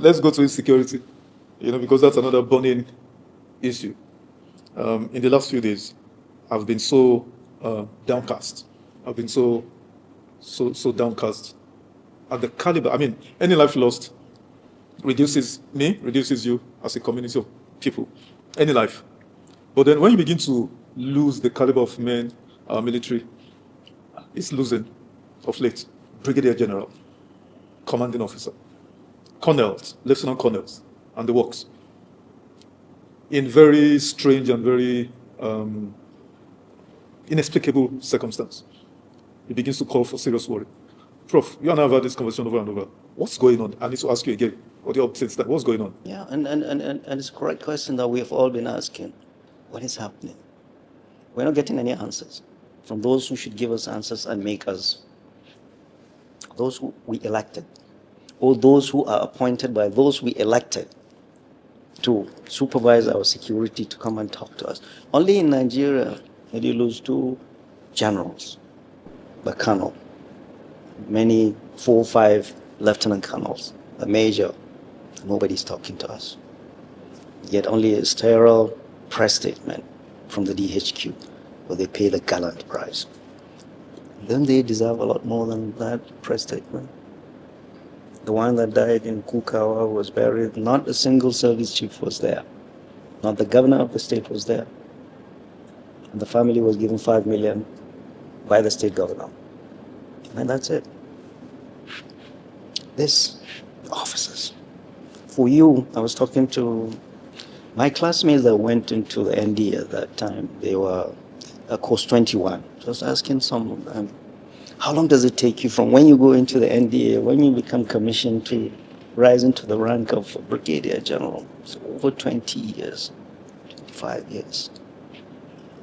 let's go to insecurity, because that's another burning issue. In the last few days, I've been so downcast. I've been so downcast at the caliber. I mean, any life lost reduces me, reduces you as a community of people. Any life. But then when you begin to lose the caliber of men, our military is losing of late. Brigadier General, commanding officer, colonels, lieutenant colonels, and the works. In very strange and very inexplicable circumstance, it begins to call for serious worry. Prof, you and I have had this conversation over and over. What's going on? I need to ask you again. What your since that? What's going on? Yeah, and it's a correct question that we have all been asking. What is happening? We're not getting any answers from those who should give us answers and make us, those who we elected, or those who are appointed by those we elected to supervise our security, to come and talk to us. Only in Nigeria did you lose 2 generals, the colonel, many 4 or 5 lieutenant colonels, a major. Nobody's talking to us. Yet only a sterile press statement from the DHQ, where they pay the gallant price. Then they deserve a lot more than that press statement. The one that died in Kukawa was buried, not a single service chief was there. Not the governor of the state was there. And the family was given 5 million by the state governor. And that's it. This, officers. For you, I was talking to my classmates that went into the ND at that time. They were course 21. Just asking some of them, how long does it take you from when you go into the NDA, when you become commissioned, to rise into the rank of brigadier general? It's over 20 years, 25 years.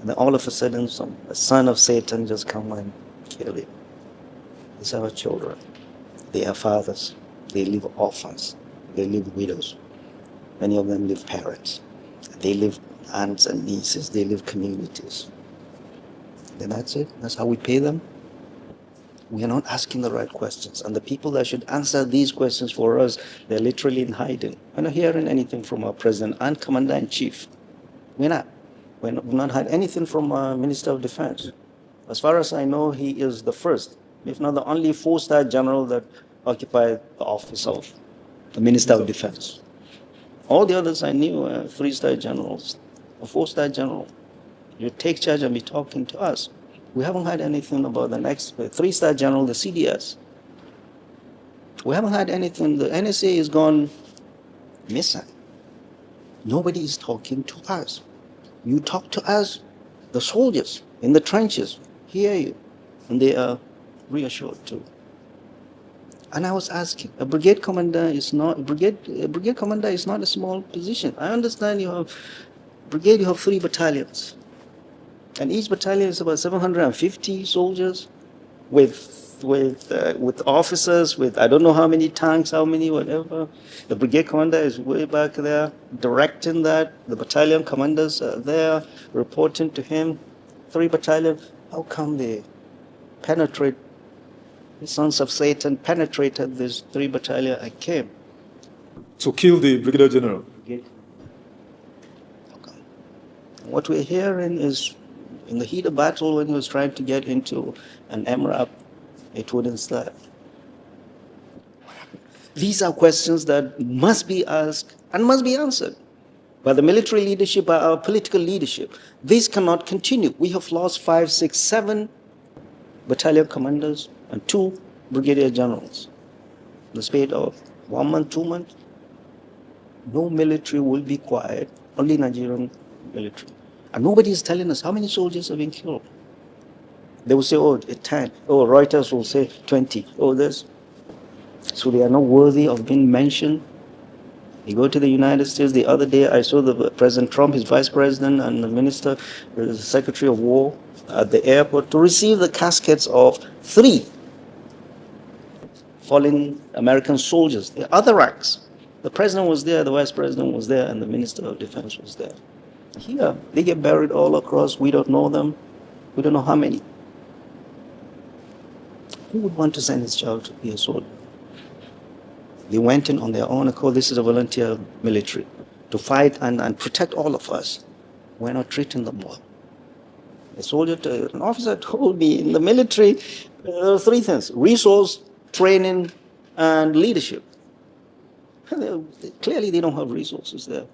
And then all of a sudden, a son of Satan just come and kill him. These are our children. They are fathers. They live orphans. They live widows. Many of them live parents. They live aunts and nieces. They live communities. Then that's it. That's how we pay them. We are not asking the right questions. And the people that should answer these questions for us, they're literally in hiding. We're not hearing anything from our president and commander-in-chief. We're not. We've not had anything from our Minister of Defense. As far as I know, he is the first, if not the only 4-star general that occupied the office of the Minister of Defense. All the others I knew were 3-star generals, a 4-star general. You take charge and be talking to us. We haven't had anything about the next 3-star general, the CDS. We haven't had anything. The NSA is gone missing. Nobody is talking to us. You talk to us, the soldiers in the trenches hear you, and they are reassured too. And I was asking, a brigade commander is not a small position. I understand you have 3 battalions. And each battalion is about 750 soldiers with officers, with I don't know how many tanks, how many whatever. The brigade commander is way back there directing that. The battalion commanders are there reporting to him. 3 battalions. How come they penetrate? The sons of Satan penetrated this 3 battalion and came to kill the brigadier general. Okay. What we're hearing is, in the heat of battle, when he was trying to get into an MRAP, it wouldn't start. These are questions that must be asked and must be answered by the military leadership, by our political leadership. This cannot continue. We have lost 5, 6, 7 battalion commanders and 2 brigadier generals. In the space of 1 month, 2 months, no military will be quiet, only Nigerian military. And nobody is telling us how many soldiers have been killed. They will say, 10. Reuters will say 20. This. So they are not worthy of being mentioned. You go to the United States, the other day I saw the President Trump, his vice president, and the minister, the Secretary of War at the airport to receive the caskets of 3 fallen American soldiers, the other ranks. The president was there, the vice president was there, and the Minister of Defense was there. Here, they get buried all across. We don't know them. We don't know how many. Who would want to send his child to be a soldier? They went in on their own accord. This is a volunteer military to fight and protect all of us. We're not treating them well. An officer told me in the military, there are three things: resource, training, and leadership. Clearly, they don't have resources there,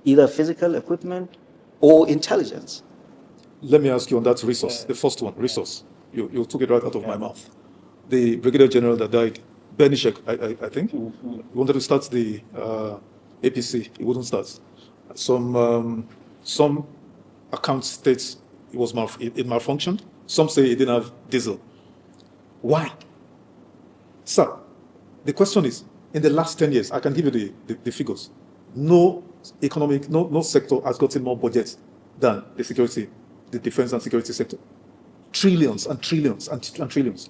either physical equipment or intelligence. Let me ask you on that resource, the first one, resource. You took it right out of my mouth. The Brigadier General that died, Benishek, I think, he wanted to start the APC. He wouldn't start. Some account states it was it malfunctioned. Some say it didn't have diesel. Why? Sir, the question is, in the last 10 years, I can give you the figures. No sector has gotten more budget than the defense and security sector. Trillions and trillions and trillions.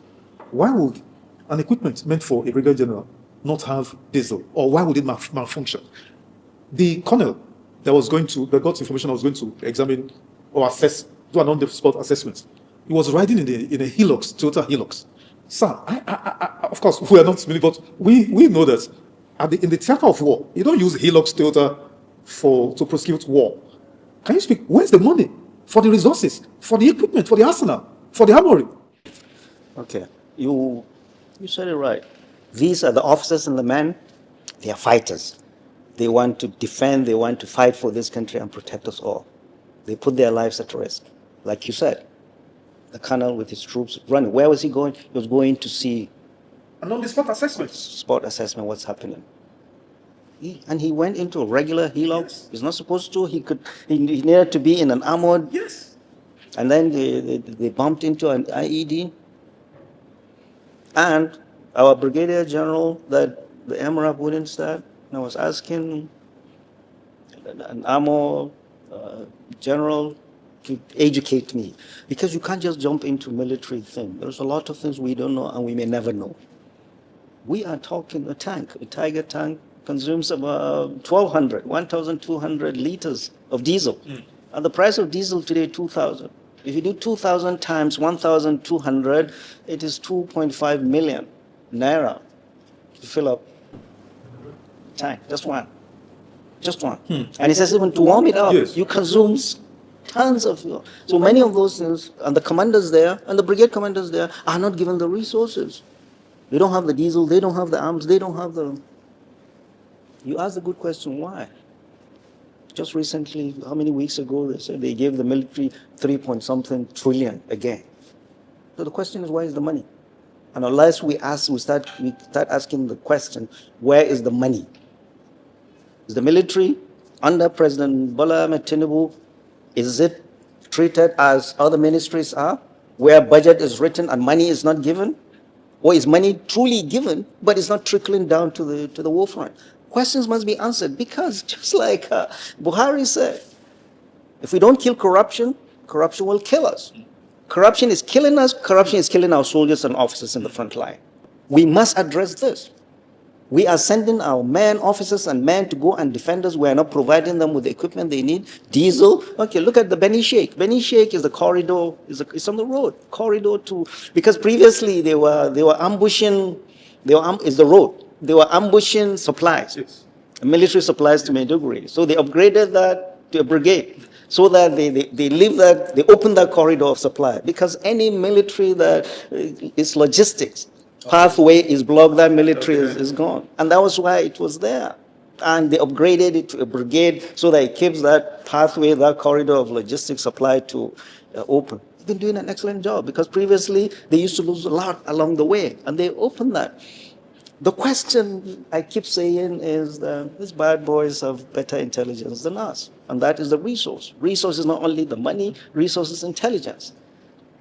Why would an equipment meant for a brigadier general not have diesel? Or why would it malfunction? The colonel that got information I was going to examine or assess, do an on-the-spot assessment, he was riding in a Hilux, Toyota Hilux. Sir, of course, we are not familiar, but we know that in the theater of war, you don't use Hilux Toyota to prosecute war. Can you speak? Where's the money for the resources, for the equipment, for the arsenal, for the armory? Okay, you said it right. These are the officers and the men. They are fighters. They want to defend, they want to fight for this country and protect us all. They put their lives at risk. Like you said, the colonel with his troops running. Where was he going? He was going to see an on-the-spot assessment. Spot assessment, what's happening. He went into a regular helo. Yes. He's not supposed to. He needed to be in an armored. Yes. And then they bumped into an IED. And our brigadier general that the MRAP wouldn't start, and I was asking an armor general to educate me, because you can't just jump into military thing. There's a lot of things we don't know and we may never know. We are talking a Tiger tank consumes about 1,200 liters of diesel. And the price of diesel today, 2,000. If you do 2,000 times 1,200, it is 2.5 million naira to fill up the tank, just one. And it says even to warm it up, yes, you consume tons of fuel. So many of those things, and the commanders there, and the brigade commanders there, are not given the resources. They don't have the diesel, they don't have the arms, they don't have the... You asked a good question, why? Just recently, how many weeks ago, they said they gave the military 3-point-something trillion again. So the question is, where is the money? And unless we start asking the question, where is the money? Is the military under President Bola Ahmed Tinubu, is it treated as other ministries are, where budget is written and money is not given? Or is money truly given, but it's not trickling down to the war front? Questions must be answered, because just like Buhari said, if we don't kill corruption, corruption will kill us. Corruption is killing us, corruption is killing our soldiers and officers in the front line. We must address this. We are sending our men, officers and men to go and defend us. We are not providing them with the equipment they need. Diesel. Okay, look at the Beni Sheikh. Beni Sheikh is the corridor, it's on the road. Corridor to, because previously they were ambushing, is the road. They were ambushing supplies, yes, military supplies to Maiduguri. So they upgraded that to a brigade, so that they opened that corridor of supply. Because any military that is logistics, pathway is blocked, that military is gone. And that was why it was there. And they upgraded it to a brigade so that it keeps that pathway, that corridor of logistics supply to open. They've been doing an excellent job, because previously they used to lose a lot along the way, and they opened that. The question I keep saying is that these bad boys have better intelligence than us, and that is the resource. Resource is not only the money, resource is intelligence.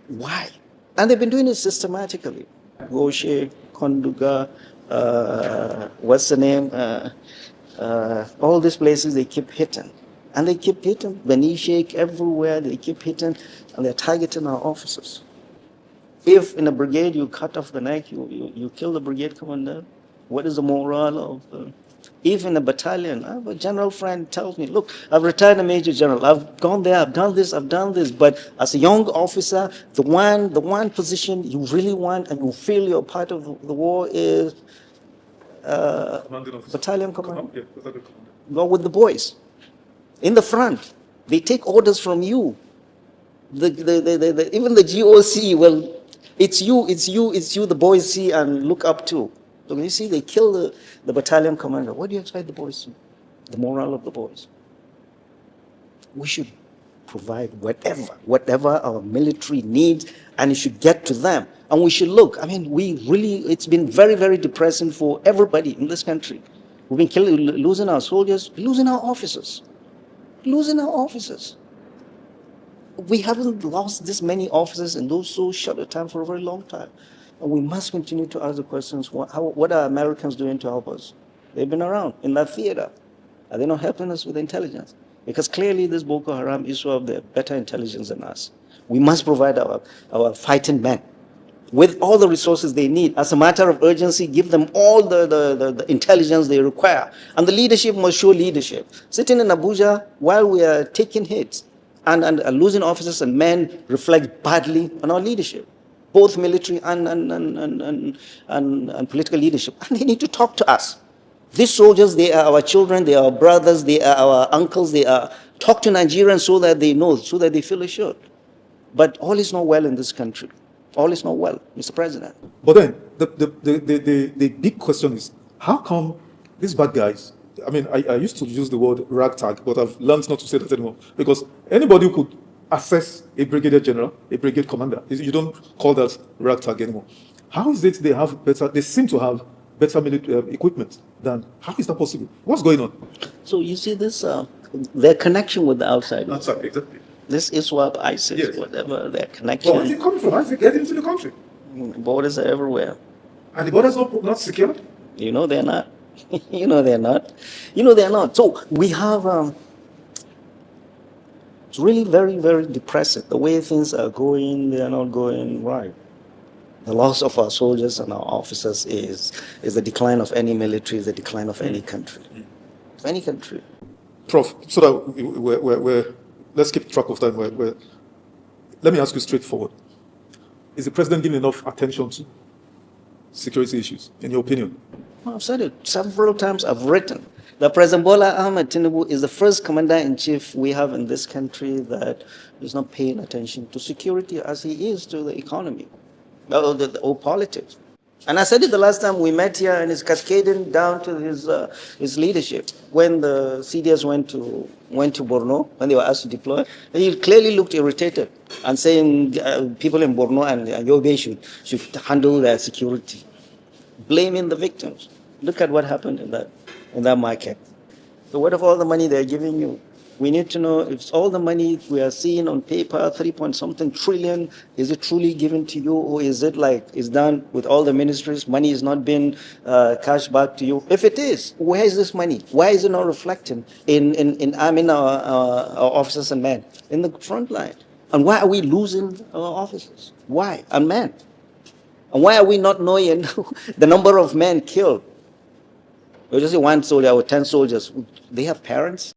Why? And they've been doing it systematically. Goshe, Konduga, what's the name? All these places they keep hitting. And they keep hitting. Beni Sheikh, everywhere they keep hitting, and they're targeting our officers. If in a brigade you cut off the neck, you kill the brigade commander, what is the morale of... if in a battalion, I have a general friend tells me, look, I've retired a major general, I've gone there, I've done this, but as a young officer, the one position you really want and you feel you're part of the war is Commanding officer. battalion commander. Yeah, battalion commander. Go with the boys in the front. They take orders from you. Even the GOC, well, it's you, the boys see and look up to. So you see, they kill the battalion commander. What do you expect the boys to do? The morale of the boys. We should provide whatever our military needs, and it should get to them. And we should look. I mean, it's been very, very depressing for everybody in this country. We've been losing our soldiers, losing our officers. We haven't lost this many officers in those so short a time for a very long time. And we must continue to ask the questions, what are Americans doing to help us? They've been around in that theater. Are they not helping us with intelligence? Because clearly this Boko Haram issue of the better intelligence than us. We must provide our fighting men with all the resources they need. As a matter of urgency, give them all the intelligence they require. And the leadership must show leadership. Sitting in Abuja while we are taking hits and losing officers and men reflects badly on our leadership, both military and political leadership. And they need to talk to us. These soldiers, they are our children, they are our brothers, they are our uncles, talk to Nigerians so that they know, so that they feel assured. But all is not well in this country. All is not well, Mr. President. But then, the big question is, how come these bad guys, I mean, I used to use the word ragtag, but I've learned not to say that anymore. Because anybody who could assess a brigadier general, a brigade commander, you don't call that ragtag anymore. How is it they seem to have better military equipment than, how is that possible? What's going on? So you see this, their connection with the outside. Outside, exactly. This ISWAP, ISIS, Yes. whatever, their connection. Where is it coming from? How is it getting into the country? Borders are everywhere. And the borders are not secured? You know they're not. You know they're not. So we have, it's really very, very depressing. The way things are going, they are not going right. The loss of our soldiers and our officers is the decline of any military, is the decline of any country. Any country. Prof, so that let's keep track of time. Let me ask you straightforward. Is the president giving enough attention to security issues, in your opinion? Well, I've said it several times. I've written that President Bola Ahmed Tinubu is the first commander-in-chief we have in this country that is not paying attention to security as he is to the economy or politics. And I said it the last time we met here, and it's cascading down to his leadership. When the CDS went to Borno, when they were asked to deploy, he clearly looked irritated and saying people in Borno and Yobe should handle their security, blaming the victims. Look at what happened in that market. So what of all the money they're giving you? We need to know if all the money we are seeing on paper, 3-point-something trillion, is it truly given to you, or is it like it's done with all the ministries? Money is not being cashed back to you. If it is, where is this money? Why is it not reflecting in arming our officers and men in the front line? And why are we losing our officers? Why? And men. And why are we not knowing the number of men killed? We just say 1 soldier or 10 soldiers. They have parents.